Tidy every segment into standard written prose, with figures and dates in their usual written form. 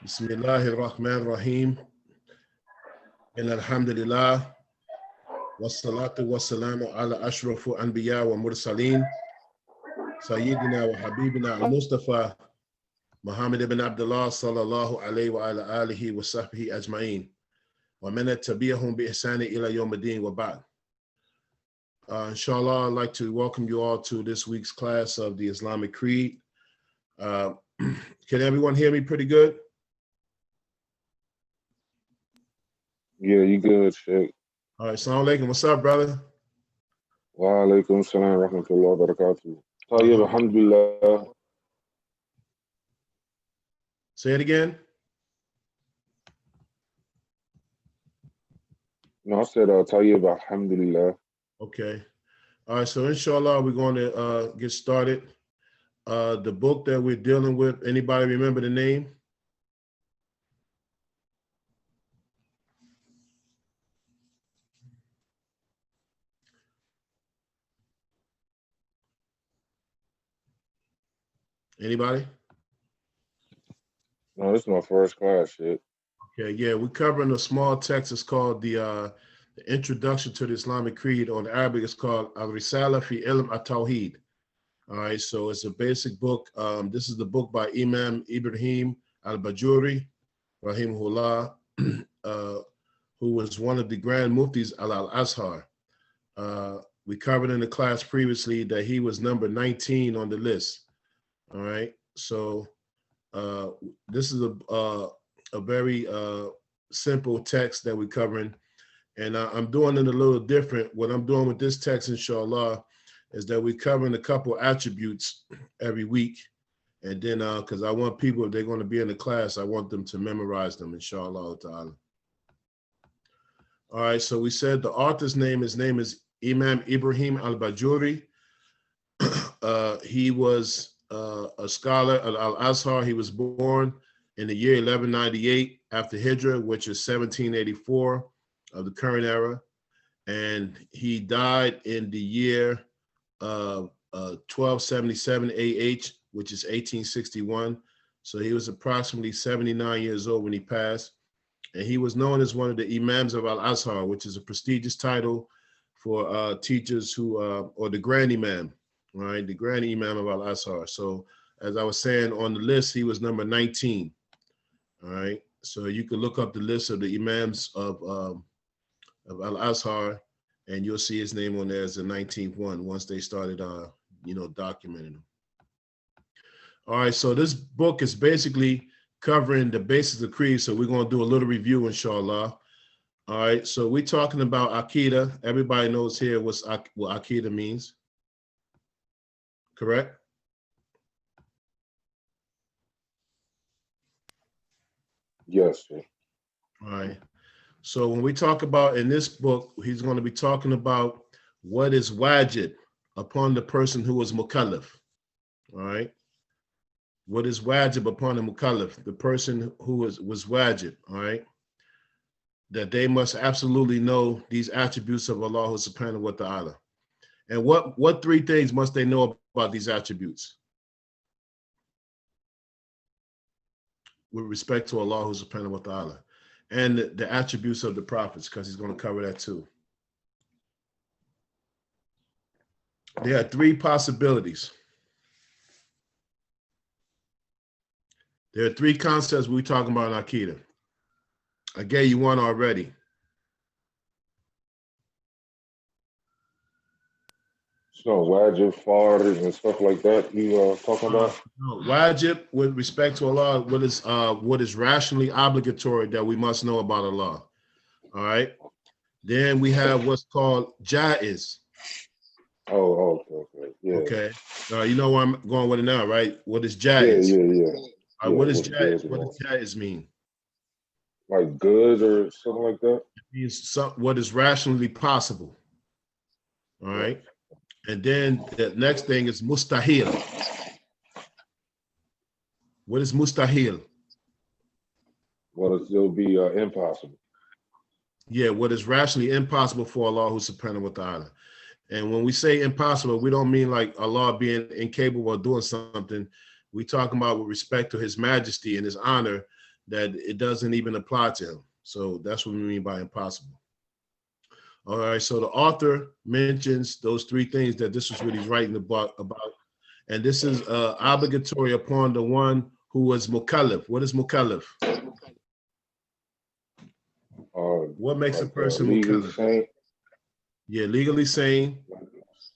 Bismillahir Rahmanir Rahim. Alhamdulillah. Wassalatu wassalamu ala ashrafu anbiya wa mursaleen. Sayyidina wa habibina al-Mustafa Muhammad ibn Abdullah sallallahu alayhi wa ala alihi wa sahbihi ajma'in. Wa man tabi'ahum bi ihsani ila yawm ad-din wa ba'd. Inshallah, I'd like to welcome you all to this week's class of the Islamic Creed. Can everyone hear me pretty good? Yeah, you good, Sheikh. All right, Assalamu alaikum. What's up, brother? Wa alaikum salam wa rahmatullahi wa barakatuh. Tayyib, alhamdulillah. Say it again. No, I said Tayyib, alhamdulillah. Okay. All right, so inshallah, we're going to get started. The book that we're dealing with, anybody remember the name? Anybody? No, this is my first class, shit. Okay, yeah, we're covering a small text. It's called the Introduction to the Islamic Creed. On Arabic, it's called Risalah Fi Ilm, at-Tawhid. All right, so it's a basic book. This is the book by Imam Ibrahim al-Bajuri, rahimahullah, who was one of the grand muftis al-Azhar. We covered in the class previously that he was number 19 on the list. All right, so this is a very simple text that we're covering, and I'm doing it a little different. What I'm doing with this text, inshallah, is that we're covering a couple attributes every week, and then because I want people, if they're going to be in the class, I want them to memorize them, inshallah ta'ala. All right, so we said the author's name, his name is Imam Ibrahim al-Bajuri. He was a scholar at Al-Azhar. He was born in the year 1198 after Hijrah, which is 1784 of the current era. And he died in the year 1277 AH, which is 1861. So he was approximately 79 years old when he passed. And he was known as one of the Imams of Al-Azhar, which is a prestigious title for teachers who, or the Grand Imam. All right, the Grand Imam of Al-Azhar. So as I was saying on the list, he was number 19. All right, so you can look up the list of the Imams of Al-Azhar, and you'll see his name on there as the 19th one once they started, documenting him. All right, so this book is basically covering the basics of creed. So we're going to do a little review, inshallah. All right, so we're talking about Aqidah. Everybody knows here what Aqidah means. Correct? Yes, sir. All right. So when we talk about in this book, he's going to be talking about what is wajib upon the person who is mukallaf. All right. What is wajib upon the mukallaf, the person who was wajib, all right? That they must absolutely know these attributes of Allah subhanahu wa ta'ala. And what three things must they know about these attributes with respect to Allah subhanahu wa ta'ala and the attributes of the prophets, because he's going to cover that too. There are three possibilities. There are three concepts we're talking about in Aqidah. I gave you one already. So wajib, fard, and stuff like that you talking about? No, wajib with respect to Allah, what is rationally obligatory that we must know about Allah. All right. Then we have what's called jaiz. Oh, okay. Yeah. Okay. You know where I'm going with it now, right? What is jaiz? Yeah. What is jaiz? What does jaiz mean? Like good or something like that? It means what is rationally possible. All right. And then the next thing is mustahil. What is mustahil? Well, it'll be impossible. Yeah, what is rationally impossible for Allah subhanahu wa ta'ala. And when we say impossible, we don't mean like Allah being incapable of doing something. We're talking about with respect to his majesty and his honor, that it doesn't even apply to him. So that's what we mean by impossible. All right, so the author mentions those three things, that this is what he's writing about. And this is obligatory upon the one who was mukallaf. What is mukallaf? What makes a person mukallaf? Yeah, legally sane,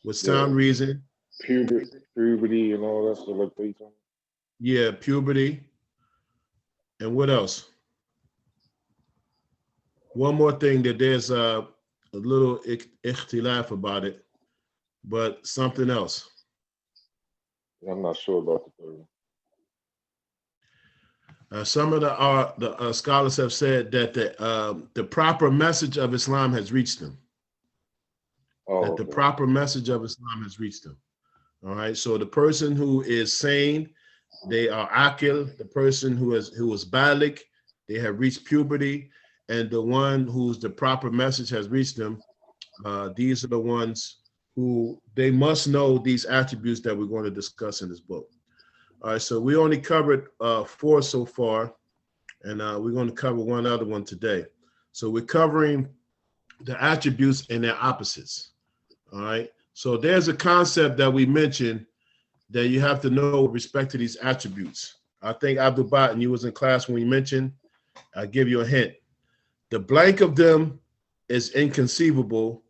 with sound reason. Puberty and all that stuff like that. Yeah, puberty. And what else? One more thing, that there's a little ikhtilaf about it, but something else. I'm not sure about the third. Some of the scholars have said that the proper message of Islam has reached them. The proper message of Islam has reached them. All right. So the person who is sane, they are akil. The person who is baligh, they have reached puberty, and the one whose the proper message has reached them. These are the ones who they must know these attributes that we're going to discuss in this book. All right. So we only covered 4 so far, and we're going to cover one other one today. So we're covering the attributes and their opposites. All right. So there's a concept that we mentioned that you have to know with respect to these attributes. I think Abdul Batten, you was in class when we mentioned. I'll give you a hint. The blank of them is inconceivable,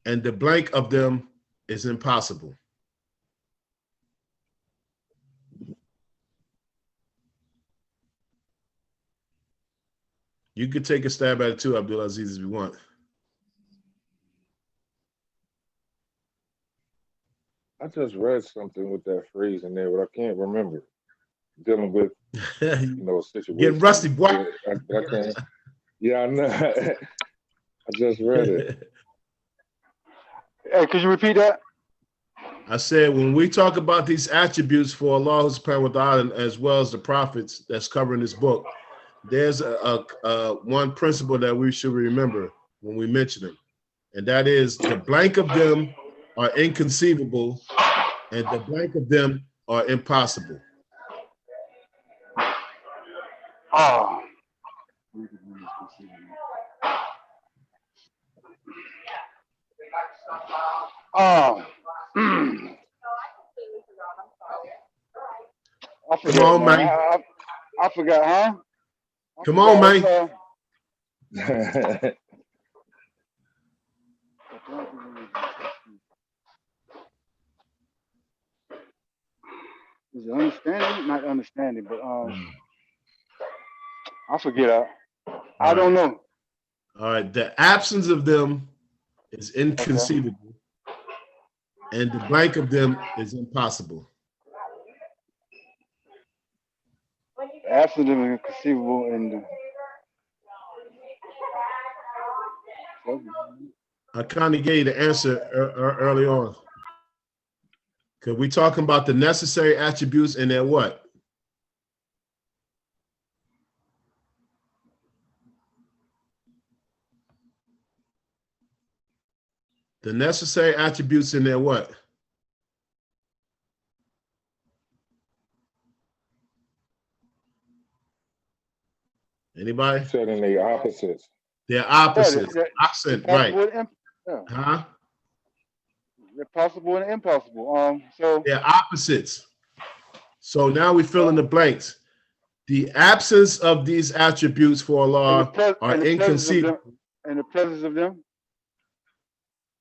and the blank of them is impossible. You could take a stab at it too, Abdul Aziz, if you want. I just read something with that phrase in there, but I can't remember. Dealing with, situations. Getting rusty, boy. I can't. Yeah, I know. I just read it. Hey, could you repeat that? I said, when we talk about these attributes for Allah subhanahu wa ta'ala, as well as the prophets that's covering this book, there's one principle that we should remember when we mention them, and that is the blank of them are inconceivable, and the blank of them are impossible. Oh. Oh. I forgot, come on, man. I forgot, huh? Come on, man. Is it understanding? Not understanding, but I forget. I don't know. All right. The absence of them is inconceivable, and the blank of them is impossible. The absence of them is inconceivable, and I kind of gave you the answer early on. Because we're talking about the necessary attributes and their what? The necessary attributes in their what? Anybody? Said in the opposites. They're opposites. Yeah, Opposite, right? Huh? They're possible and impossible. So they're opposites. So now we fill in the blanks. The absence of these attributes for Allah are inconceivable. And the presence of them?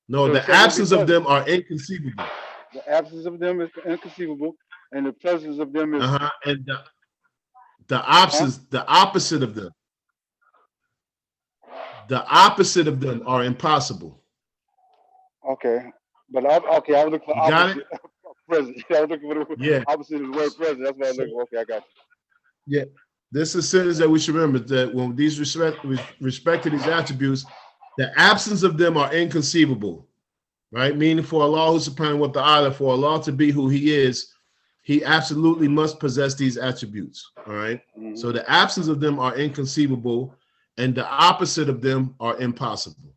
No, the absence of them are inconceivable. The absence of them is inconceivable, and the presence of them is. And the opposite of them. The opposite of them are impossible. Okay, but I was looking for opposite. Present. I was looking for the opposite of the word present. That's what I was looking for. Okay, I got you. Yeah, this is a sentence that we should remember, that when these respect to these attributes, the absence of them are inconceivable, right? Meaning for Allah subhanahu wa ta'ala, for Allah to be who He is, He absolutely must possess these attributes, all right? Mm-hmm. So the absence of them are inconceivable, and the opposite of them are impossible,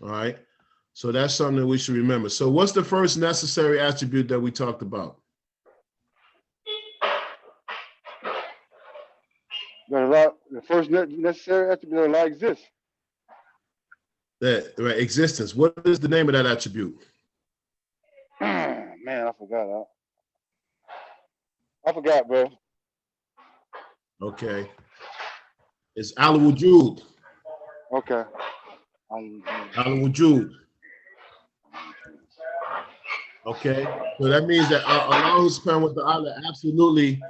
all right? So that's something that we should remember. So what's the first necessary attribute that we talked about? The first necessary attribute that Allah exists. That right, existence. What is the name of that attribute? Man, I forgot. I forgot, bro. Okay. It's al-wujud. Okay. Al-wujud. Okay. So that means that Allah subhanahu wa ta'ala absolutely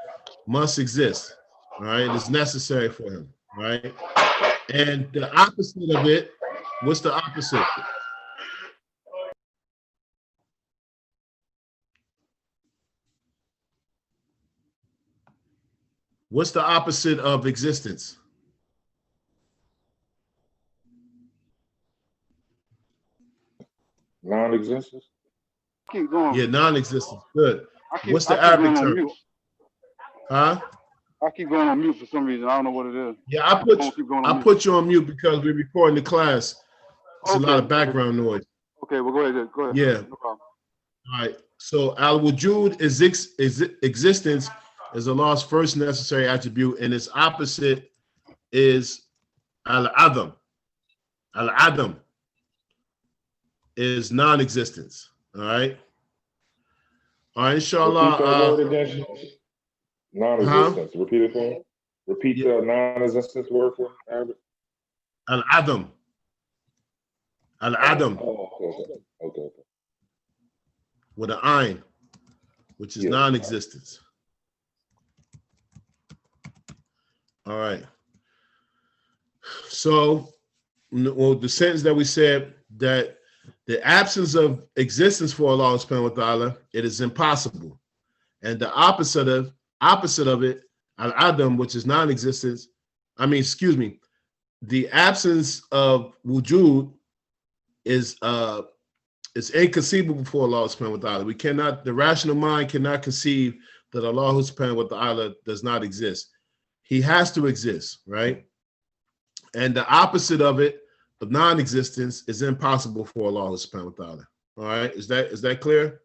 must exist. All right. It's necessary for him. Right. And the opposite of it, what's the opposite? What's the opposite of existence? Non-existence. Keep going. Yeah, non-existence. Good. What's the Arabic term? Huh? I keep going on mute for some reason. I don't know what it is. Yeah, I put you on mute because we're recording the class. It's a lot of background noise. Okay, well, go ahead. Go ahead. Yeah. No problem. All right. So al-wujud is existence is Allah's first necessary attribute, and its opposite is al-adam. Al-adam is non-existence. All right. All right, inshallah. Non-existence. Repeat it for me. Repeat the non-existence word for me. Al-adam. Al-adam. Okay. With an ayn, which is non-existence. All right. So, well, the sentence that we said that the absence of existence for Allah subhanahu wa ta'ala, it is impossible. And the opposite of it, al-adam, which is non-existence, the absence of wujud is inconceivable for Allah subhanahu wa ta'ala. The rational mind cannot conceive that Allah subhanahu wa ta'ala does not exist. He has to exist, right? And the opposite of it, of non-existence, is impossible for Allah subhanahu wa ta'ala. All right, is that clear?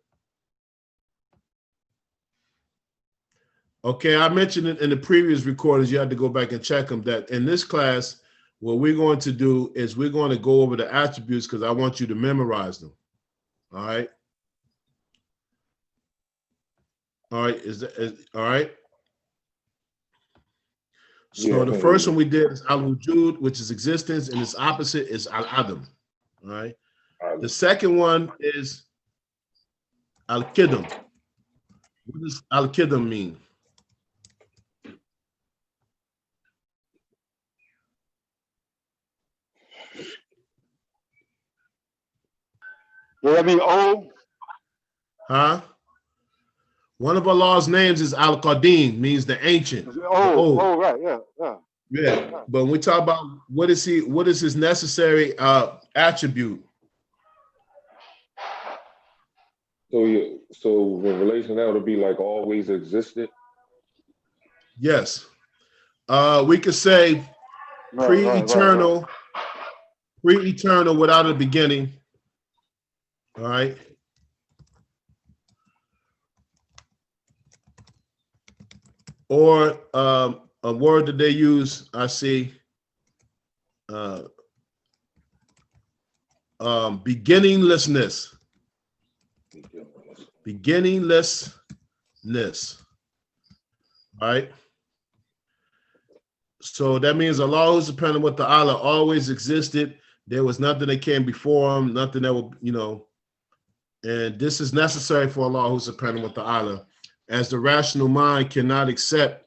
Okay, I mentioned it in the previous recordings. You had to go back and check them. That in this class, what we're going to do is we're going to go over the attributes because I want you to memorize them. All right. All right. All right? So the first one we did is al-wujud, which is existence, and its opposite is al-adam. All right. The second one is al-qidam. What does al-qidam mean? Does that mean old? Huh? One of Allah's names is Al-Qadim, means the ancient. Oh, right, yeah. Yeah, but when we talk about what is his necessary attribute? So in relation to that, it'll be like always existed. Yes. We could say pre-eternal, pre-eternal without a beginning. All right. Or a word that they use, I see, beginninglessness. Beginninglessness. Right? So that means Allah subhanahu wa ta'ala always existed. There was nothing that came before him, nothing that would, and this is necessary for Allah subhanahu wa ta'ala, as the rational mind cannot accept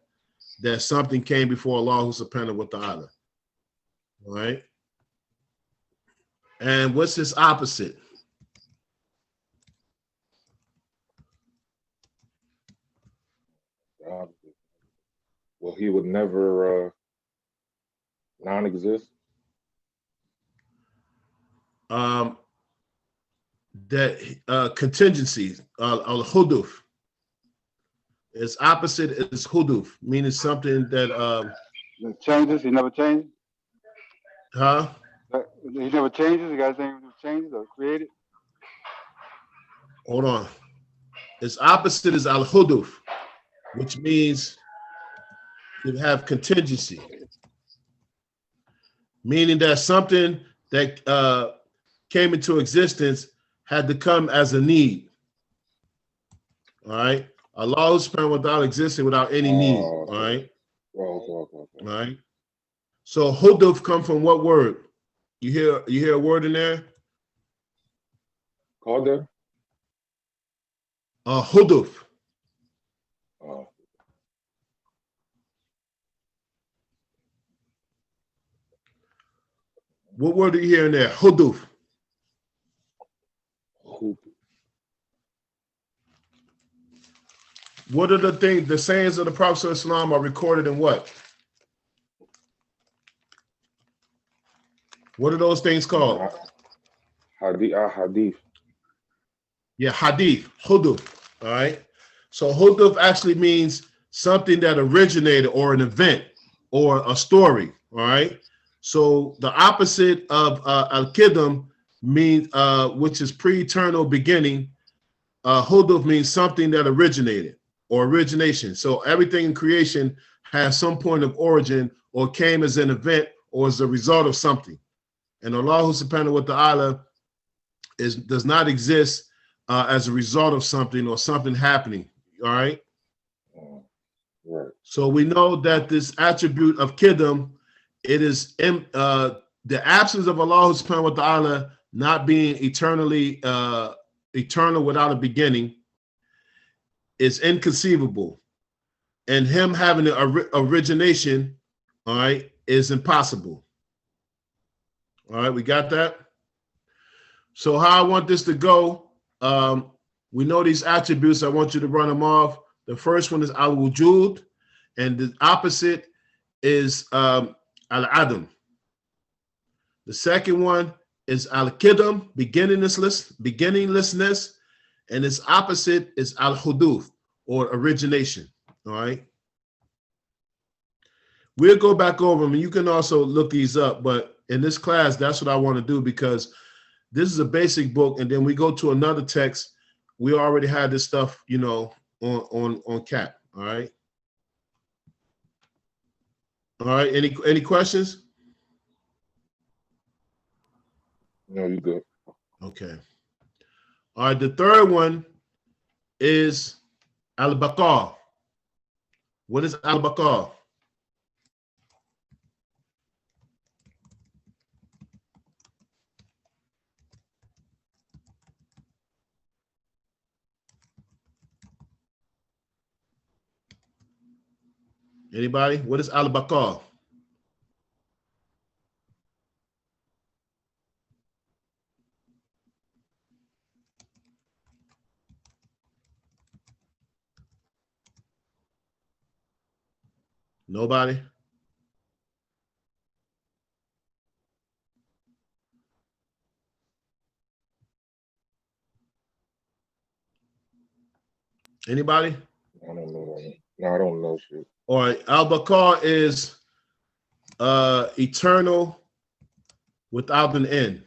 that something came before Allah subhanahu wa ta'ala. All right. And what's his opposite? Well, he would never non-exist. That contingency, al-huduf. Its opposite is huduf, meaning something that it changes. He never changes. Huh? He never changes. You guys think he changes or created? Hold on. Its opposite is al-huduf, which means to have contingency, meaning that something that came into existence had to come as a need. All right. Allah subhanahu wa ta'ala existed without any need. All right. All right. So huduf come from what word? You hear a word in there? Qadr? Huduf. What word do you hear in there? Huduf. What are the sayings of the Prophet of Islam are recorded in what? What are those things called? Hadith. Yeah, hadith, huduf. All right. So huduf actually means something that originated, or an event, or a story. All right. So the opposite of al-qidam means, which is pre-eternal beginning. Huduf means something that originated, or origination. So everything in creation has some point of origin, or came as an event, or as a result of something. And Allah subhanahu wa ta'ala does not exist as a result of something, or something happening. All right. Right. So we know that this attribute of qidam, it is the absence of Allah subhanahu wa ta'ala not being eternally eternal without a beginning is inconceivable, and him having an origination, all right, is impossible. All right, we got that. So how I want this to go, we know these attributes. I want you to run them off. The first one is al-wujud, and the opposite is al-adam. The second one is al-qidam, beginninglessness, and its opposite is al-huduth, or origination. All right. We'll go back over them, and you can also look these up, but in this class, that's what I want to do, because this is a basic book, and then we go to another text. We already had this stuff, you know, on cap. All right. All right. Any questions? No, you good. Okay. All right. The third one is al-baqa. What is al-baqa? Anybody? What is al-baqa? Nobody? Anybody? I don't know. No, I don't know shit. All right. Al-baqa is eternal without an end.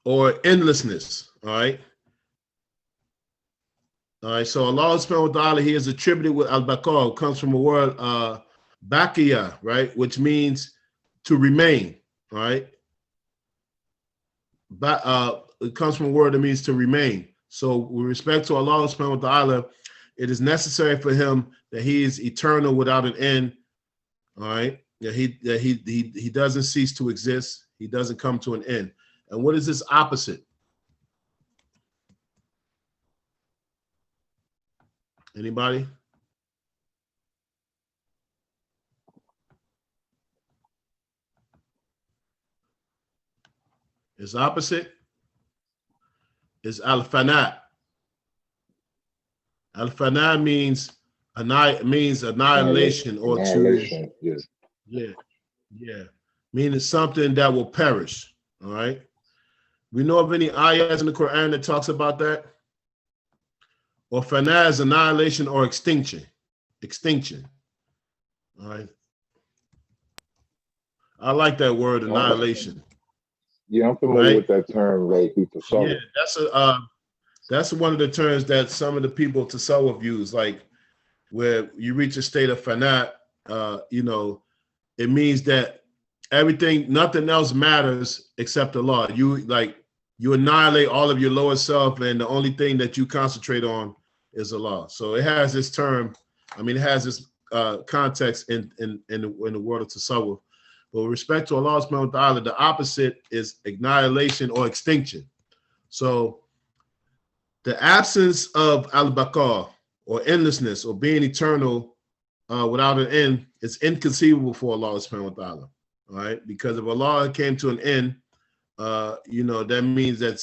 Or endlessness. All right. All right. So Allah subhanahu wa ta'ala, he is attributed with al-baqa. It comes from a word baqiya, right? Which means to remain. All right. But it comes from a word that means to remain. So with respect to Allah subhanahu wa ta'ala, it is necessary for him that he is eternal without an end. All right. That he doesn't cease to exist. He doesn't come to an end. And what is this opposite? Anybody? Its opposite is al-fana. Al-fana means annihilation, or annihilation. Yes. Yeah. Meaning something that will perish. All right. We know of any ayahs in the Quran that talks about that? Or fana is annihilation or extinction. All right. I like that word, annihilation. Yeah, I'm familiar with that term, like people saw. Yeah, That's one of the terms that some of the people tasawwuf use, like where you reach a state of fana, you know, it means that everything, nothing else matters except Allah. You annihilate all of your lower self, and the only thing that you concentrate on is Allah. So it has this term, I mean, it has this context in the world of tasawwuf. But with respect to Allah subhanahu wa ta'ala, the opposite is annihilation or extinction. So the absence of al-baqa, or endlessness, or being eternal without an end, is inconceivable for Allah subhanahu wa ta'ala. All right, because if Allah came to an end, you know, that means that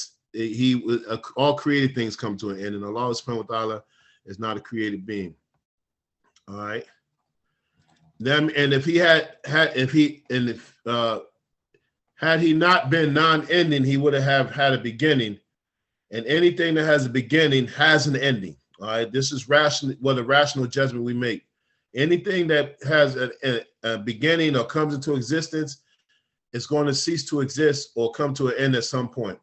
all created things come to an end, and Allah subhanahu wa ta'ala is not a created being. All right. Then, and if he had he not been non-ending, he would have had a beginning, and anything that has a beginning has an ending. All right, this is rational, the rational judgment we make. Anything that has a beginning or comes into existence is going to cease to exist or come to an end at some point.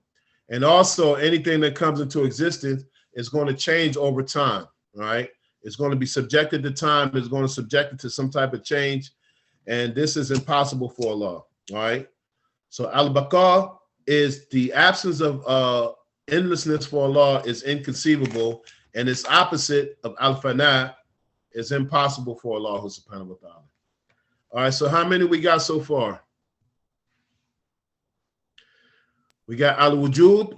And also, anything that comes into existence is going to change over time. All right, it's going to be subjected to time. It's going to subject it to some type of change, and this is impossible for Allah. All right, so al-baqa is the absence of endlessness for Allah is inconceivable. And its opposite of al-fana is impossible for Allah subhanahu wa ta'ala. All right, so how many we got so far? We got al-wujud,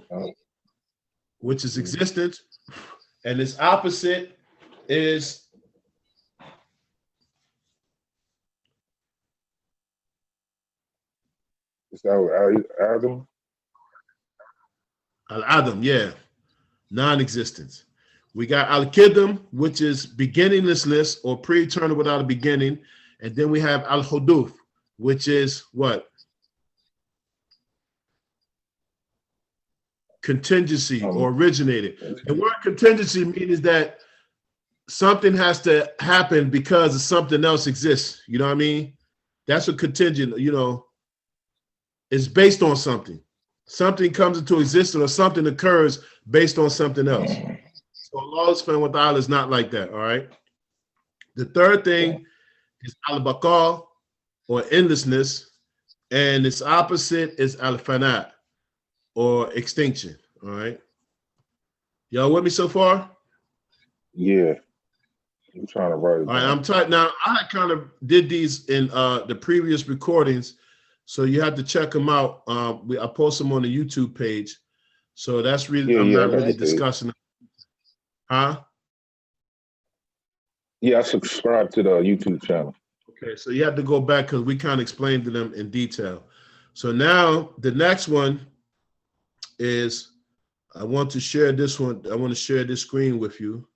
which is existence, and its opposite is Adam? Al-adam, yeah, non-existence. We got al-qidam, which is beginninglessness or pre-eternal without a beginning. And then we have al-huduth, which is what? Contingency or originated. The word contingency means that something has to happen because something else exists. You know what I mean? That's a contingent, you know, it's based on something. Something comes into existence or something occurs based on something else. So Allah subhanahu wa ta'ala is not like that, all right? The third thing is al-baqa, or endlessness, and its opposite is al-fana, or extinction, all right? Y'all with me so far? Yeah. I'm trying to write it down. All right, I'm tight now. I kind of did these in the previous recordings, so you have to check them out. I post them on the YouTube page. So that's really, I'm not really discussing. Huh? Yeah, I subscribe to the YouTube channel. Okay, so you have to go back because we kind of explained to them in detail. So now the next one is, I want to share this one. I want to share this screen with you.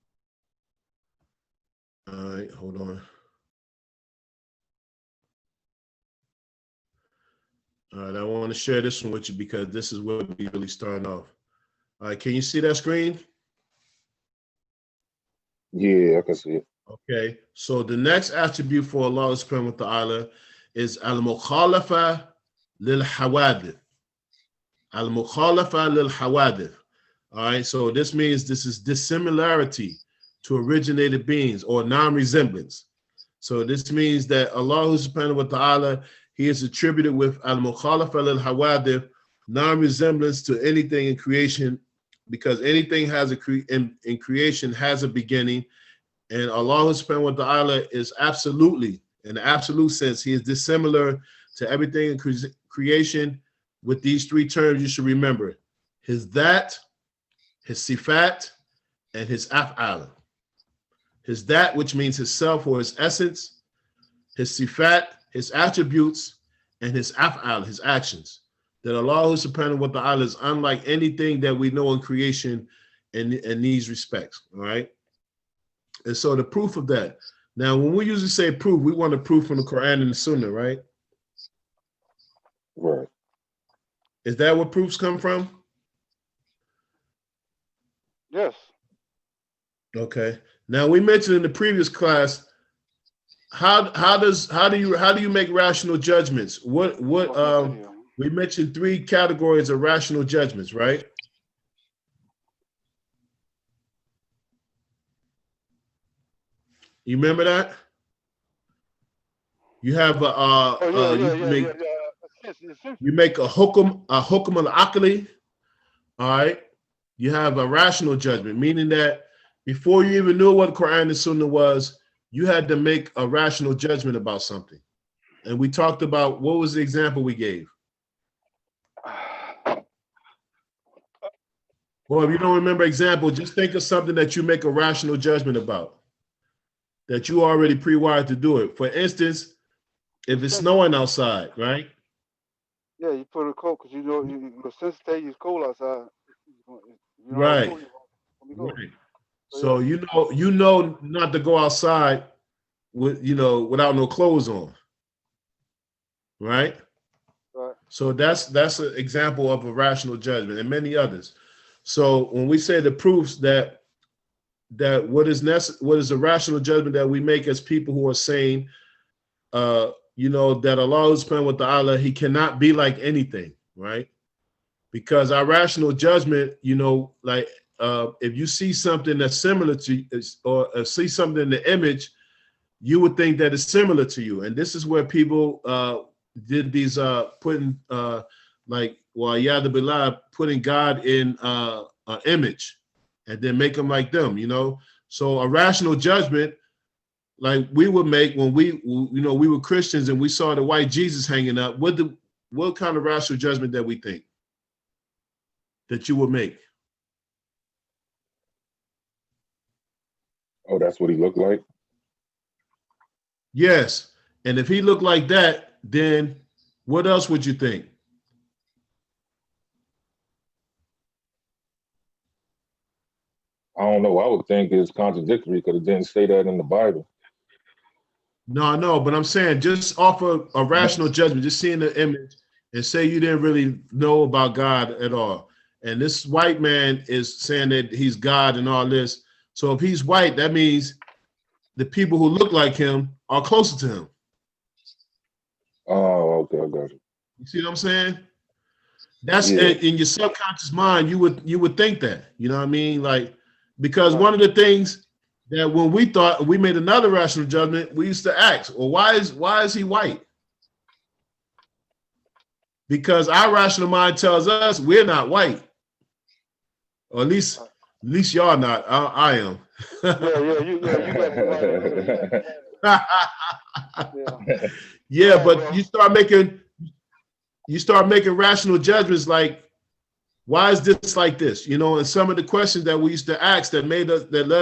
All right, hold on. All right, I want to share this one with you because this is where we really starting off. All right, can you see that screen? Yeah, I can see it. Okay, so the next attribute for Allah subhanahu wa ta'ala is al-mukhalafa lil-hawadith. Al-mukhalafa lil-hawadith. All right, so this means this is dissimilarity to originated beings or non-resemblance. So this means that Allah subhanahu wa ta'ala, he is attributed with al-mukhalafa lil-hawadith, non-resemblance to anything in creation, because anything has in creation has a beginning, and Allah subhanahu wa ta'ala is absolutely, in the absolute sense, he is dissimilar to everything in creation with these three terms you should remember: his that, his sifat, and his af'al. His that, which means his self or his essence, his sifat, his attributes, and his af'al, his actions. That Allah subhanahu wa ta'ala is unlike anything that we know in creation in these respects, all right? And so the proof of that. Now, when we usually say proof, we want a proof from the Quran and the Sunnah, right? Right. Is that where proofs come from? Yes. Okay. Now, we mentioned in the previous class, how do you make rational judgments? We mentioned three categories of rational judgments, right? You remember that? You have you make a hukum al-aqli. All right. You have a rational judgment, meaning that before you even knew what Quran and Sunnah was, you had to make a rational judgment about something. And we talked about, what was the example we gave? Well, if you don't remember example, just think of something that you make a rational judgment about, that you already pre-wired to do it. For instance, if it's snowing outside, right? Yeah, you put a coat because you know the sensitivity is cold outside. Right. Right. So you know not to go outside with without no clothes on. Right? Right. So that's an example of a rational judgment, and many others. So when we say the proofs that what is a rational judgment that we make as people who are saying that Allah subhanahu wa ta'ala, he cannot be like anything, right? Because our rational judgment, like if you see something that's similar to, or see something in the image, you would think that it's similar to you. And this is where people did these putting putting God in an image and then make them like them, So a rational judgment, like we would make when we were Christians and we saw the white Jesus hanging up, what kind of rational judgment that we think that you would make? Oh, that's what he looked like? Yes. And if he looked like that, then what else would you think? I don't know. I would think it's contradictory because it didn't say that in the Bible. No, but I'm saying just off of a rational judgment, just seeing the image and say you didn't really know about God at all. And this white man is saying that he's God and all this. So if he's white, that means the people who look like him are closer to him. Oh, okay, I got you. You see what I'm saying? That's in your subconscious mind, you would think that, you know what I mean? Like, because one of the things that when we thought we made another rational judgment, we used to ask, well, why is he white? Because our rational mind tells us we're not white. Or at least y'all not. I am. Yeah, but you start making rational judgments like, why is this like this? And some of the questions that we used to ask that led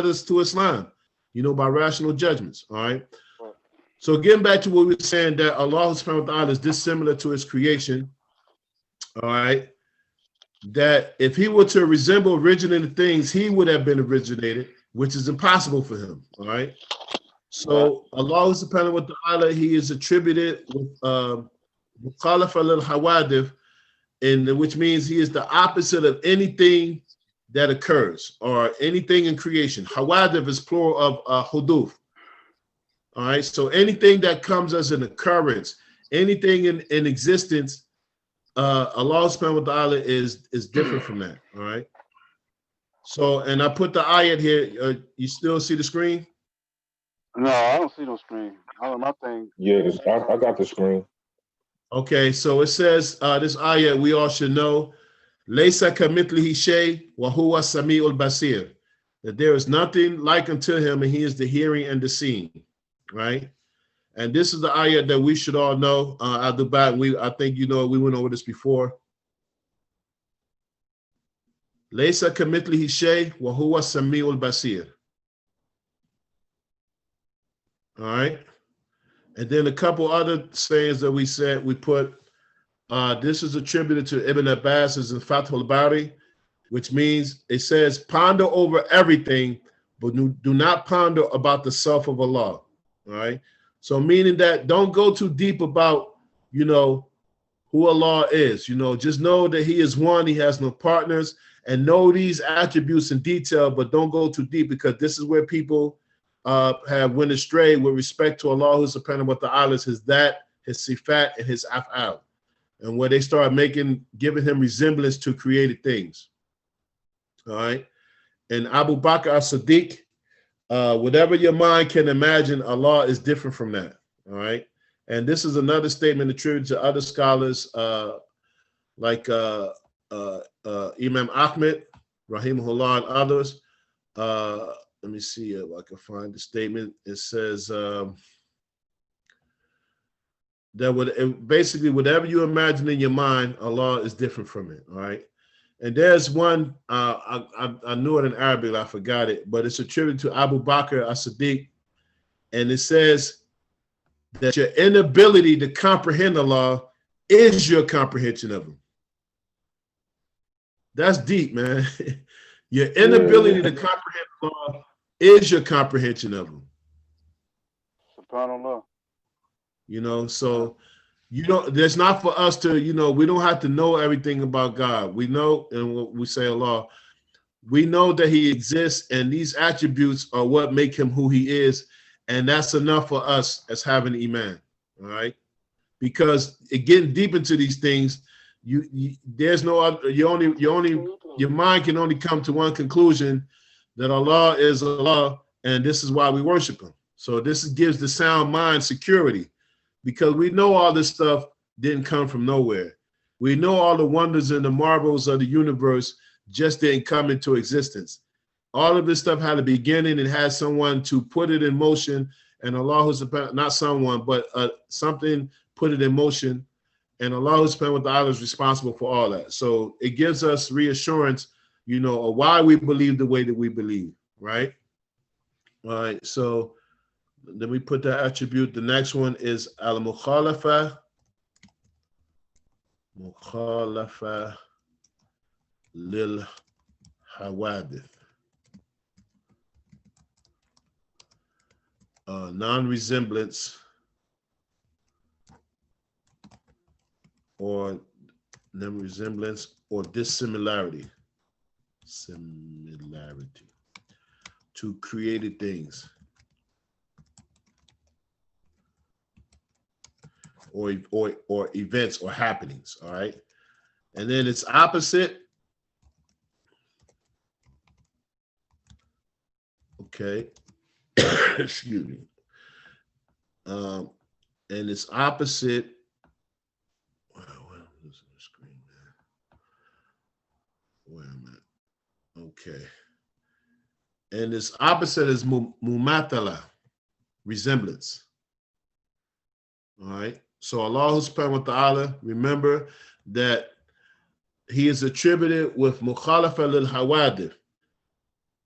us to Islam, by rational judgments. All right. So getting back to what we were saying, that Allah subhanahu wa ta'ala is dissimilar to his creation. All right. That if he were to resemble originated things, he would have been originated, which is impossible for him. All right. So Allah subhanahu wa ta'ala, he is attributed with mukhalafa al-hawadith, which means he is the opposite of anything that occurs or anything in creation. Hawadith is plural of huduf. All right. So anything that comes as an occurrence, anything in existence, Allah subhanahu wa ta'ala is different from that. All right. So, and I put the ayat here. You still see the screen? No, I don't see no screen. My thing. Yeah, I got the screen. Okay, so it says this ayat we all should know. Laysa kamithlihi shay wa huwa sami'ul basir. That there is nothing like unto him, and he is the hearing and the seeing. Right? And this is the ayat that we should all know. I think we went over this before. Laysa kamithlihi shay wa huwa sami'ul basir. All right. And then a couple other sayings that we said, we put, this is attributed to Ibn Abbas in Fath al-Bari, which means it says, ponder over everything, but do not ponder about the self of Allah. All right. So meaning that don't go too deep about, who Allah is. Just know that he is one, he has no partners, and know these attributes in detail, but don't go too deep, because this is where people have went astray with respect to Allah subhanahu wa ta'ala, his that, his sifat, and his af'al, and where they start giving him resemblance to created things. All right. And Abu Bakr as-Siddiq, Whatever your mind can imagine, Allah is different from that. All right. And this is another statement attributed to other scholars, like Imam Ahmed, Rahimahullah, and others. Let me see if I can find the statement. It says that basically whatever you imagine in your mind, Allah is different from it. All right. And there's one, I knew it in Arabic, I forgot it, but it's attributed to Abu Bakr as-Siddiq. And it says that your inability to comprehend Allah is your comprehension of him. That's deep, man. Your inability to comprehend Allah is your comprehension of him. SubhanAllah. You know, so there's not for us to, we don't have to know everything about God. We know, and when we say Allah, we know that he exists, and these attributes are what make him who he is. And that's enough for us as having Iman, all right? Because getting deep into these things, there's no other, your mind can only come to one conclusion, that Allah is Allah, and this is why we worship him. So this gives the sound mind security, because we know all this stuff didn't come from nowhere. We know all the wonders and the marvels of the universe just didn't come into existence. All of this stuff had a beginning and had someone to put it in motion, and Allah who's not someone, but something put it in motion, and Allah who's with the Allah is responsible for all that. So it gives us reassurance, of why we believe the way that we believe, right? All right, so let me put that attribute. The next one is al-mukhalafa. Mukhalafa lil hawadith. Non-resemblance or dissimilarity. Similarity to created things. Or events or happenings, all right? And then its opposite, okay, excuse me. And its opposite, wow, I'm losing the screen, man. Where am I? Okay. And its opposite is mumatala, resemblance. All right. So Allah subhanahu wa ta'ala, remember that he is attributed with mukhalafa lil hawadith,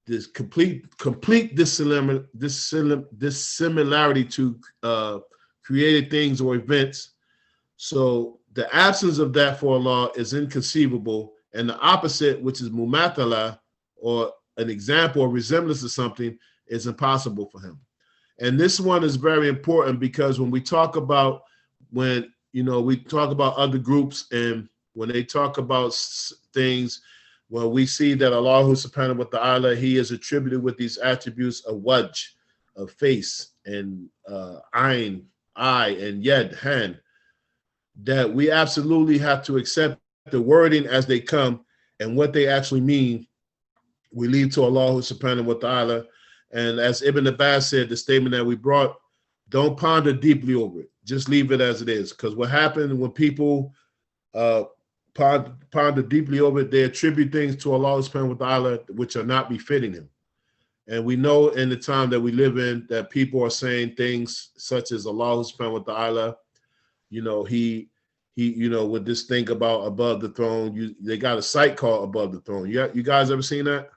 this complete dissimilarity to created things or events. So the absence of that for Allah is inconceivable, and the opposite, which is mumathala, or an example or resemblance of something, is impossible for him. And this one is very important, because when we talk about we talk about other groups, and when they talk about things, well, we see that Allah subhanahu wa ta'ala, he is attributed with these attributes of wajh, of face, and ayn, eye, and yad, hand, that we absolutely have to accept the wording as they come and what they actually mean. We leave to Allah subhanahu wa ta'ala. And as Ibn Abbas said, the statement that we brought, don't ponder deeply over it. Just leave it as it is. Because what happened when people ponder deeply over it, they attribute things to Allah subhanahu wa ta'ala which are not befitting him. And we know in the time that we live in that people are saying things such as Allah subhanahu wa ta'ala, he with this thing about above the throne, they got a site called Above the Throne. You guys ever seen that?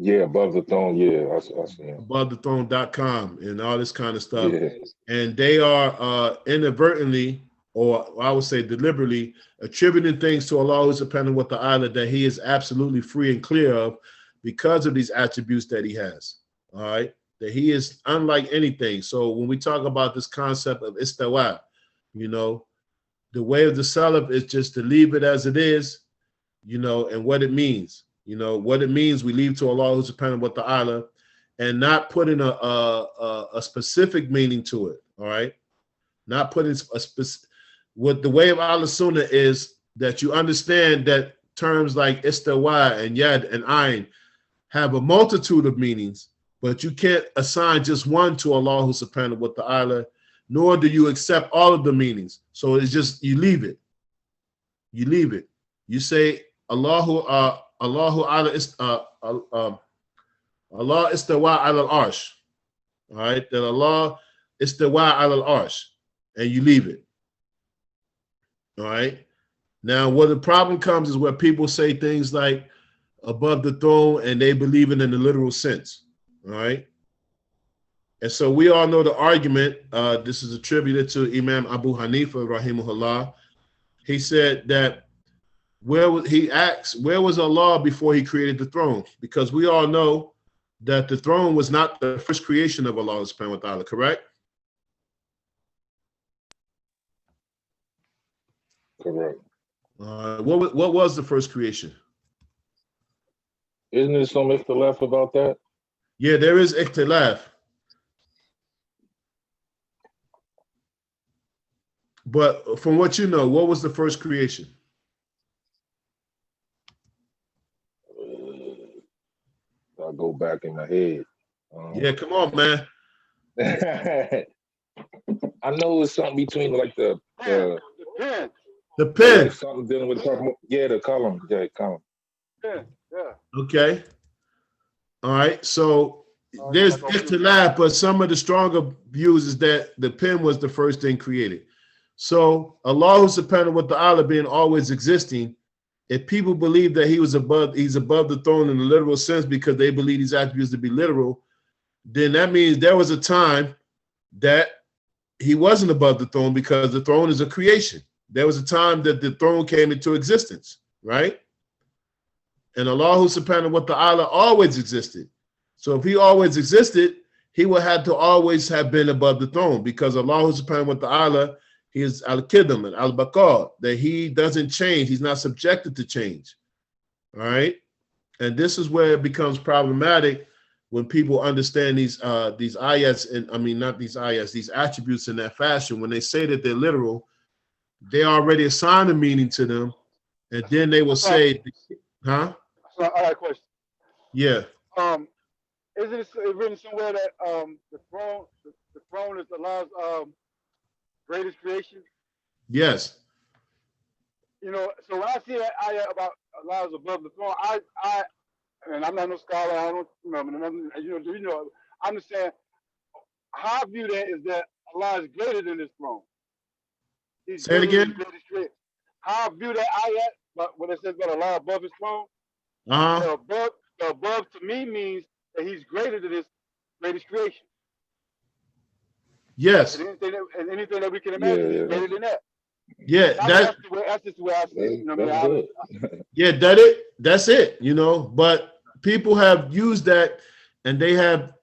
Yeah, Above the Throne. Yeah, I seen it. AboveTheThrone.com and all this kind of stuff. Yeah. And they are inadvertently, or I would say deliberately, attributing things to Allah subhanahu wa ta'ala that he is absolutely free and clear of, because of these attributes that he has. All right. That he is unlike anything. So when we talk about this concept of istawa, the way of the salaf is just to leave it as it is, and what it means. What it means, we leave to Allah subhanahu wa ta'ala, and not putting a specific meaning to it. All right. Not putting a specific, what the way of Ahl Sunnah is that you understand that terms like istawa and yad and ayn, have a multitude of meanings, but you can't assign just one to Allah subhanahu wa ta'ala, nor do you accept all of the meanings. So it's just, you leave it. You leave it. You say Allahu ala Allah istawa ala al-arsh. All right, that Allah istawa ala al-arsh, and you leave it. All right. Now, where the problem comes is where people say things like above the throne, and they believe it in the literal sense. All right. And so we all know the argument. This is attributed to Imam Abu Hanifa, rahimahullah. He said that where was Allah before he created the throne? Because we all know that the throne was not the first creation of Allah subhanahu wa ta'ala, correct? Correct. What was the first creation? Isn't there some ikhtilaf about that? Yeah, there is ikhtilaf. But from what you know, what was the first creation? I'll go back in my head. Yeah, come on, man. I know it's something between like the pen. Like something dealing with the column. Yeah, column. Yeah. Okay. All right. So there's ikhtilaf, but some of the stronger views is that the pen was the first thing created. So Allah subhanahu wa ta'ala being always existing, if people believe that he's above the throne in the literal sense because they believe these attributes to be literal, then that means there was a time that he wasn't above the throne because the throne is a creation. There was a time that the throne came into existence, right? And Allah subhanahu wa ta'ala always existed. So if he always existed, he would have to always have been above the throne because Allah subhanahu wa ta'ala, he is al-Qidam and al-Baqa, that he doesn't change. He's not subjected to change. All right. And this is where it becomes problematic when people understand these ayats, and I mean, not these ayats, these attributes in that fashion. When they say that they're literal, they already assign a meaning to them. And then they will say, huh? So I got a question. Yeah. Isn't it written somewhere that the throne is Allah's greatest creation? Yes. You know, so when I see that ayah about Allah is above the throne, and I'm not no scholar, I don't I'm just saying, how I view that is that Allah is greater than this throne. He's Say it again. How I view that ayah, but when it says about Allah above his throne, the above to me means that he's greater than his greatest creation. Yes. And anything that we can imagine is greater than that. Yeah, that's just the way I see it. You know what I mean? Yeah, that's it. You know, but people have used that, and they have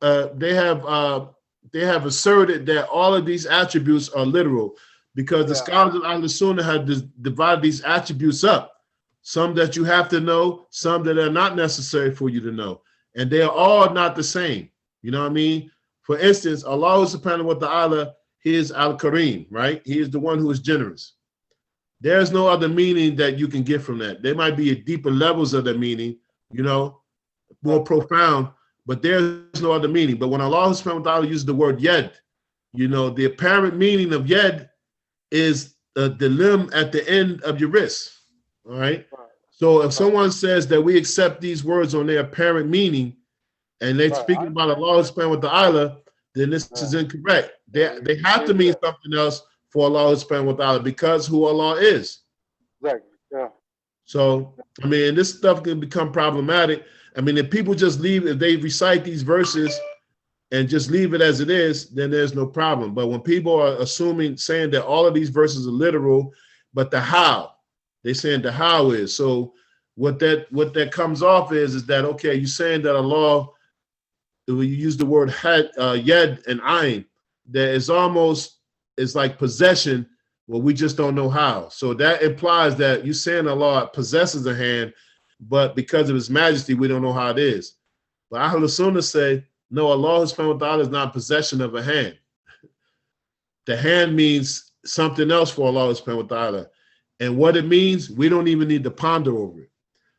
asserted that all of these attributes are literal because the scholars of Al-Sunnah have divided these attributes up. Some that you have to know, some that are not necessary for you to know, and they are all not the same. You know what I mean? For instance, Allah subhanahu wa ta'ala, he is al-Kareem, right? He is the one who is generous. There's no other meaning that you can get from that. There might be deeper levels of the meaning, you know, more profound, but there's no other meaning. But when Allah subhanahu wa ta'ala uses the word yad, you know, the apparent meaning of yad is the limb at the end of your wrist, all right? So if someone says that we accept these words on their apparent meaning, and they're speaking about Allah subhanahu wa ta'ala, then this is incorrect. They have to mean something else for Allah subhanahu wa ta'ala because who Allah is. Right. Yeah. So, I mean, this stuff can become problematic. I mean, if people just if they recite these verses and just leave it as it is, then there's no problem. But when people are saying that all of these verses are literal, but the how, they're saying the how is. So what that comes off is that, okay, you're saying that Allah, when you use the word yad and ayn, that is like possession, well, we just don't know how. So that implies that you're saying Allah possesses a hand, but because of his majesty, we don't know how it is. But Ahlul Sunnah say, no, Allah subhanahu wa ta'ala is not possession of a hand. The hand means something else for Allah subhanahu wa ta'ala. And what it means, we don't even need to ponder over it.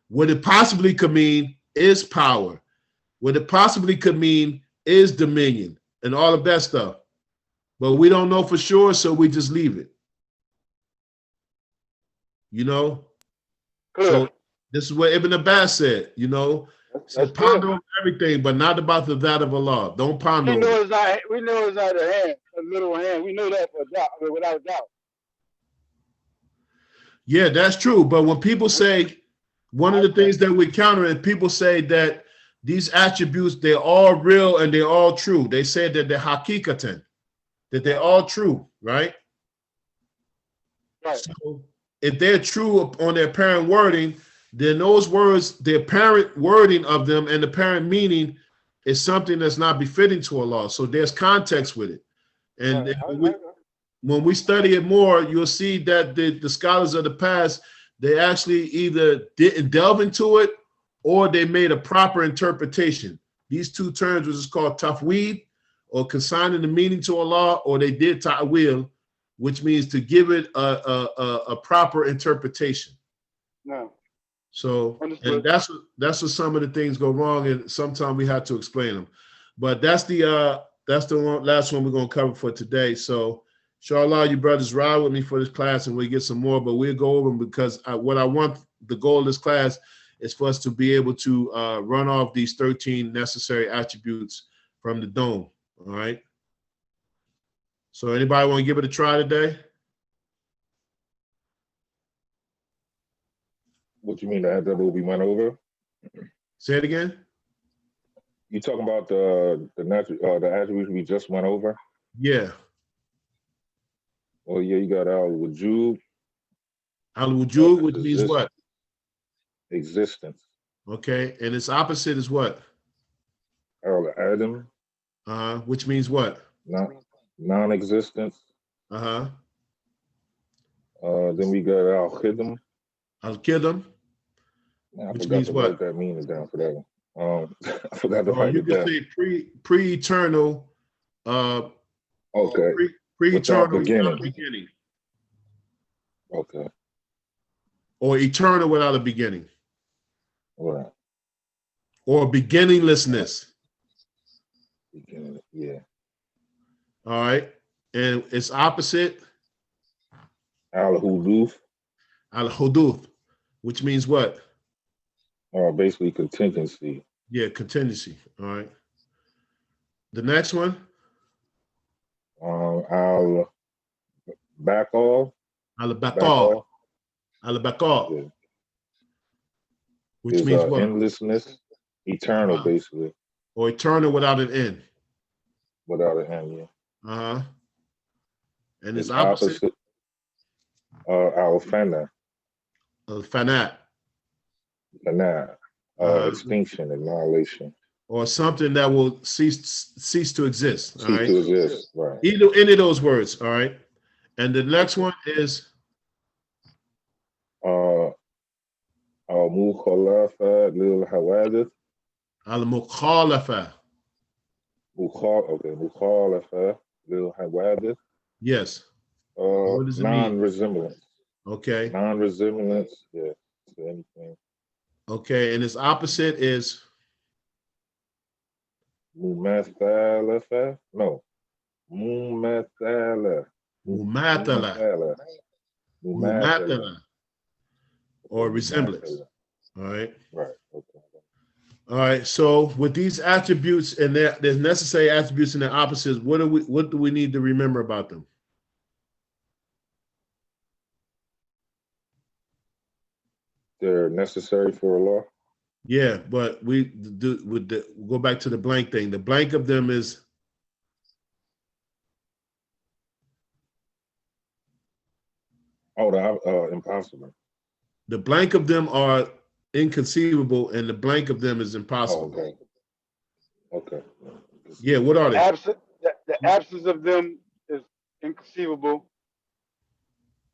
What it possibly could mean is power. What it possibly could mean is dominion and all of that stuff. But we don't know for sure, so we just leave it. You know? Clear. So this is what Ibn Abbas said, you know. So ponder over everything, but not about the that of Allah. Don't ponder We know over it. it's not. We know it's not a hand, a little hand. We know that for a doubt, without a doubt. Yeah, that's true. But when people say, one of the things that we counter is people say that these attributes, they're all real and they're all true. They say that they're hakikatan, that they're all true, right? Right. So if they're true on their apparent wording, then those words, the apparent wording of them and the apparent meaning is something that's not befitting to Allah. So there's context with it. And when we study it more, you'll see that the scholars of the past, they actually either didn't delve into it or they made a proper interpretation. These two terms, which is called tafweed, or consigning the meaning to Allah, or they did ta'wil, which means to give it a proper interpretation. No. So, and that's what some of the things go wrong, and sometimes we have to explain them. But that's the last one we're gonna cover for today. So, inshallah, you brothers ride with me for this class, and we'll get some more. But we'll go over them because what I want, the goal of this class is for us to be able to run off these 13 necessary attributes from the dome. All right. So, anybody want to give it a try today? What you mean that will be went over? Say it again. You talking about the attributes we just went over? Yeah. Well, yeah, you got al-wujud. Al-wujud, which means what? Existence. Okay, and its opposite is what? Al-adam. Which means what? Non-existence. Then we got al-khidm. Al-khidm. Which means what? Write that meaning down for that one. I forgot to write you it can down. say pre-eternal. Okay. Pre-eternal beginning. beginning. Okay. Or eternal without a beginning. All right. Or beginninglessness. Beginning. Yeah. All right. And its opposite? Al-huduth. Al-huduth, which means what? Basically contingency. Yeah, contingency. All right. The next one? Al-baqal. Al-baqal. Al-baqal. Yeah. Which means what? Endlessness. Eternal, basically. Or eternal without an end. Without an end, yeah. And its opposite? Al-fana. Al-fanat. Extinction, annihilation. Or something that will cease to exist. All right. To exist, right. Either any of those words, all right. And the next one is al-mukhalafa lil hawadith. Al-mukhalafa. Mukhalafa lil hawadith. Yes. What does it mean? Non-resemblance. Okay. Non-resemblance, yeah, to anything. Okay, and its opposite is mumathalafa. No. Mumathala. Mumathala. Or resemblance. All right. Right. Okay. All right. So with these attributes and there's necessary attributes and their opposites, what do we need to remember about them? They're necessary for Allah. Yeah, but we go back to the blank thing. The blank of them is impossible. The blank of them are inconceivable, and the blank of them is impossible. Okay. Yeah, what are they? The absence of them is inconceivable,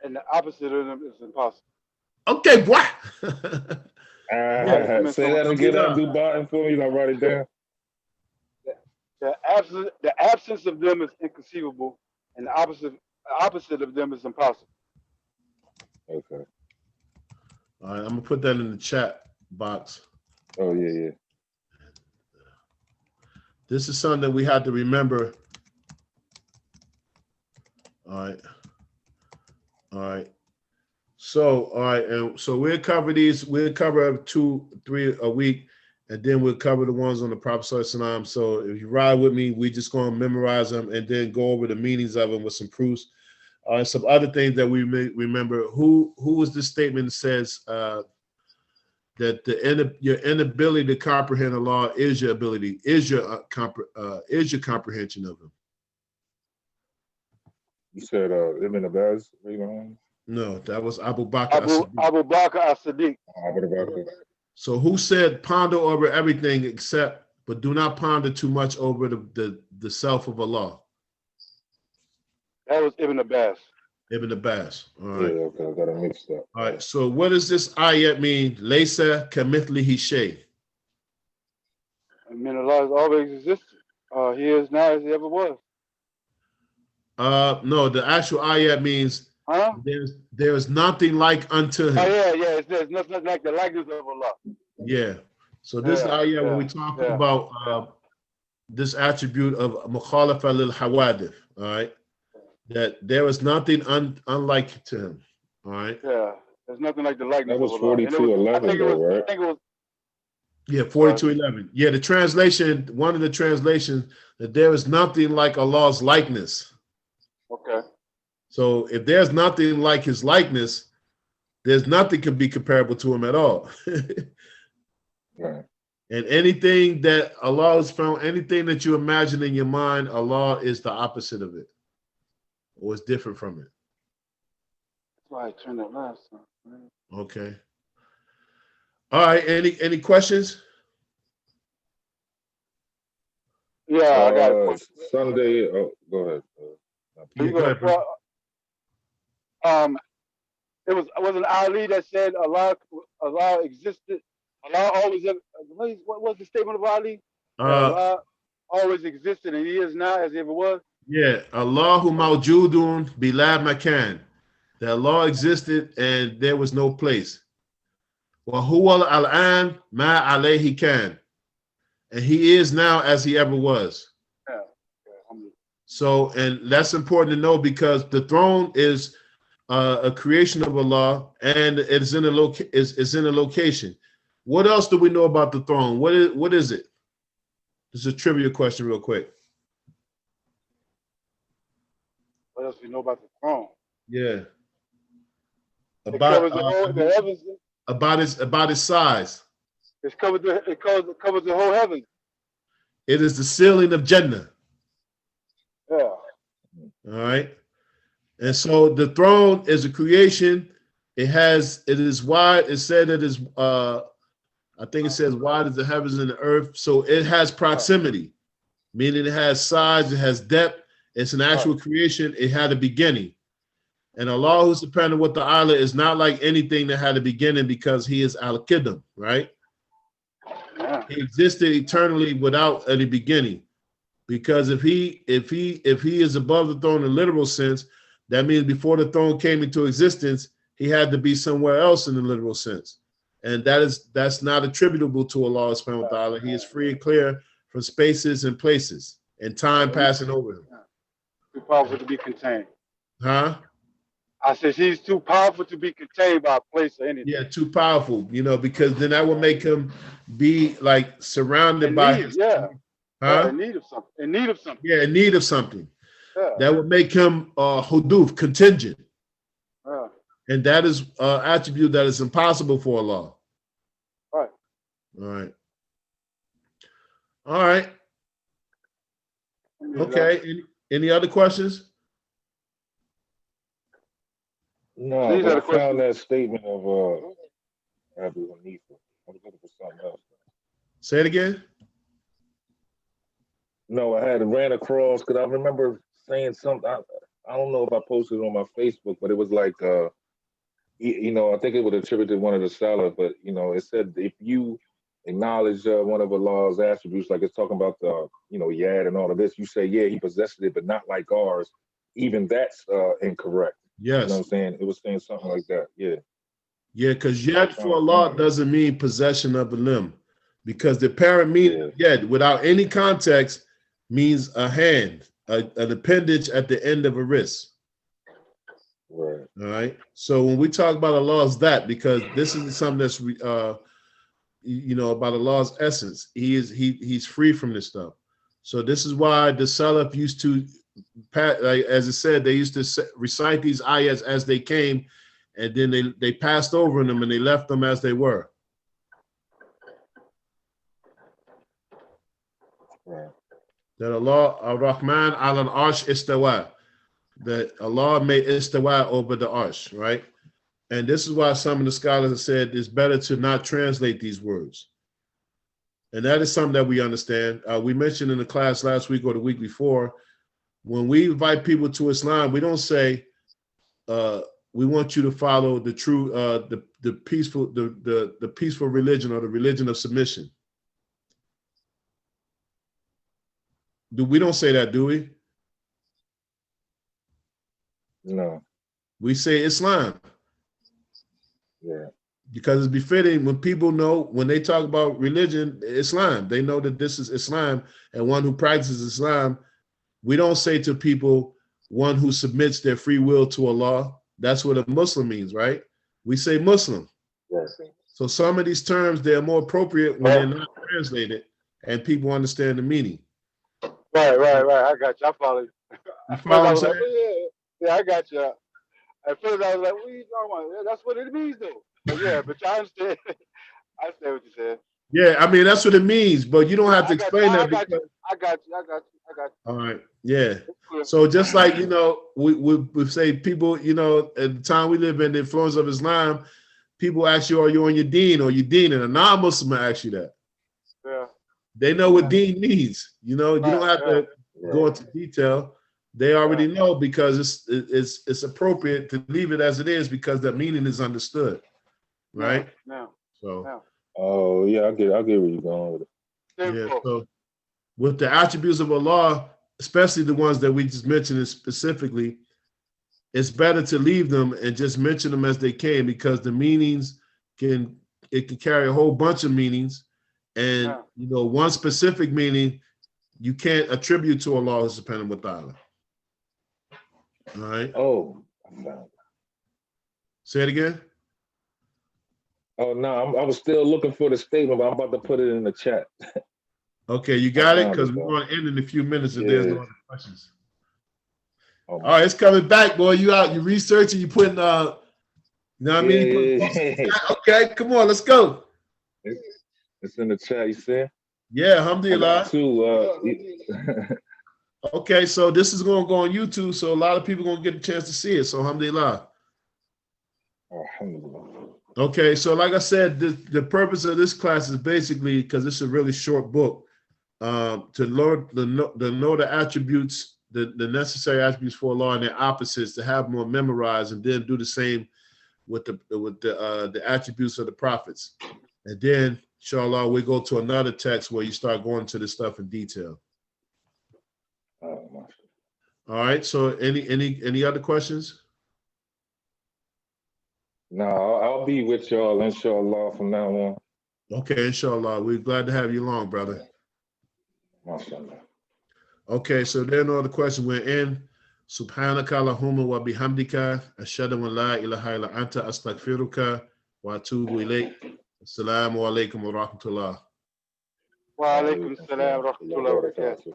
and the opposite of them is impossible. Okay, what? Say that again, Abdul-Bahan, for me. I'll write it down. The absence of them is inconceivable, and the opposite of them is impossible. Okay. All right, I'm gonna put that in the chat box. Oh yeah. This is something that we have to remember. All right. All right. So, all right, and so we'll cover these. We'll cover 2, 3 a week, and then we'll cover the ones on the Prophet Sallallahu Alaihi Wasallam. So if you ride with me, we just gonna memorize them and then go over the meanings of them with some proofs. Some other things that we may remember. Who was this statement that says that your inability to comprehend Allah is your ability, is your comprehension of Him? You said Ibn Abbas, No, that was Abu Bakr Abu Bakr as-Siddiq. So who said ponder over everything except, but do not ponder too much over the self of Allah? That was Ibn Abbas. Ibn Abbas. All right. Yeah, okay, I got it mixed up. All right. So what does this ayat mean? Laysa kamithlihi shay. I mean, Allah has always existed. He is now as he ever was. No, the actual ayat means there is nothing like unto him. Oh yeah. There's nothing like the likeness of Allah. Yeah. So this ayat, when we talk about this attribute of mukhalafa lil hawadith, all right, that there is nothing unlike to him. All right. Yeah. There's nothing like the likeness. That was of Allah. 42:11, right? I think it was. Yeah, 42:11. Yeah, the translation, one of the translations, that there is nothing like Allah's likeness. Okay. So if there's nothing like his likeness, there's nothing can be comparable to him at all. Right. And anything that Allah has found, anything that you imagine in your mind, Allah is the opposite of it, or is different from it. That's why I turned it last time. Okay. All right. Any questions? Yeah, I got a question. Sunday. Oh, go ahead. It wasn't Ali that said Allah existed. Allah always. What was the statement of Ali? Allah always existed, and He is now as He ever was. Yeah, Allahu mawjudun bila makan. That Allah existed and there was no place. Wa huwa al-an ma alayhi kan. And He is now as He ever was. So, and that's important to know because the throne is a creation of Allah, and it's in a location. What else do we know about the throne? What is it? This is a trivia question, real quick. What else do we know about the throne? Yeah. About its size. It covers the whole heavens. It is the ceiling of Jannah. Yeah. All right. And so the throne is a creation. It is wide. It said it is I think it says wide as the heavens and the earth. So it has proximity, meaning it has size, it has depth. It's an actual creation. It had a beginning. And Allah who's dependent with the Allah is not like anything that had a beginning because He is Al-Qidam, right? Yeah. He existed eternally without any beginning. Because if he is above the throne in a literal sense, that means before the throne came into existence, He had to be somewhere else in the literal sense. And that's not attributable to Allah subhanahu wa ta'ala. He is free and clear from spaces and places and time passing over Him. Too powerful to be contained. Huh? I said He's too powerful to be contained by a place or anything. Yeah, too powerful, because then that would make Him be like surrounded by His. Yeah. Huh? In need of something. In need of something. Yeah, in need of something. Yeah. That would make Him huduf, contingent. Yeah. And that is an attribute that is impossible for Allah. Right. All right. All right. Okay. Any other questions? No, but I found that statement of Abu Hanifa. I was looking for something else. Say it again. No, I had ran across because I remember saying something. I don't know if I posted it on my Facebook, but it was like, I think it would attribute to one of the scholars, but it said if you acknowledge one of Allah's attributes, like it's talking about the, Yad and all of this, you say, yeah, He possessed it, but not like ours. Even that's incorrect. Yes. You know what I'm saying? It was saying something like that. Yeah. Yeah, because Yad for Allah doesn't mean possession of a limb. because the apparent meaning, without any context, means a hand, an appendage at the end of a wrist. Right. All right. So when we talk about Allah, is that because this is something that's about Allah's essence. He's free from this stuff. So this is why the Salaf used to, as it said, they used to recite these ayats as they came, and then they passed over them and they left them as they were. Right. That Allah ar-Rahman al-Arsh istawa, that Allah made istawa over the arsh, right? And this is why some of the scholars have said it's better to not translate these words. And that is something that we understand. We mentioned in the class last week or the week before, when we invite people to Islam, we don't say, we want you to follow the true, the peaceful religion, or the religion of submission. We don't say that, do we? No. We say Islam. Yeah. Because it's befitting when people know, when they talk about religion, Islam, they know that this is Islam, and one who practices Islam. We don't say to people, one who submits their free will to Allah. That's what a Muslim means, right? We say Muslim. Yes. So some of these terms, they're more appropriate when they're not translated and people understand the meaning. Right. I got you. I follow you. You follow what I'm saying? Like, yeah, I got you. At first I was like, what are you talking about? Yeah, that's what it means, though. But yeah, but I understand. I understand what you said. Yeah, I mean, that's what it means, but you don't have to explain that. I got you. All right, yeah. So just like, we say people, at the time we live in, the influence of Islam, people ask you, are you on your deen or you deen? And a non-Muslim will ask you that. Yeah. They know what deen means. You don't have to go into detail. They already know, because it's appropriate to leave it as it is because the meaning is understood, right? Yeah. So. Oh yeah, I get where you're going with it. Yeah. So with the attributes of Allah, especially the ones that we just mentioned specifically, it's better to leave them and just mention them as they came, because the meanings can carry a whole bunch of meanings, and one specific meaning you can't attribute to Allah subhanahu wa ta'ala. All right. Oh. Say it again. Oh no, I was still looking for the statement, but I'm about to put it in the chat. Okay, you got it, because we're going to end in a few minutes if there's no other questions. All right, it's coming back, boy. You out, you researching, you putting, you know what I mean? Okay, come on, let's go. It's in the chat, you see? Yeah, alhamdulillah. Too. Okay, so this is going to go on YouTube, so a lot of people are going to get a chance to see it. So alhamdulillah. Alhamdulillah. Okay, so like I said, the purpose of this class is basically, because it's a really short book, to know the attributes, the necessary attributes for Allah and their opposites, to have more memorized, and then do the same with the attributes of the prophets. And then, inshallah, we go to another text where you start going to this stuff in detail. All right. So any other questions? No, I'll be with y'all, inshallah, from now on. Okay, inshallah. We're glad to have you along, brother. MashaAllah. Okay, so there are no other questions. We're in. Subhanaka Allahumma wa bihamdika ashhadu an la ilaha illa anta astaghfiruka wa atubu ilayk. Assalamu alaikum wa rahmatullah. Wa alaikum assalam wa rahmatullahi wa barakatuh.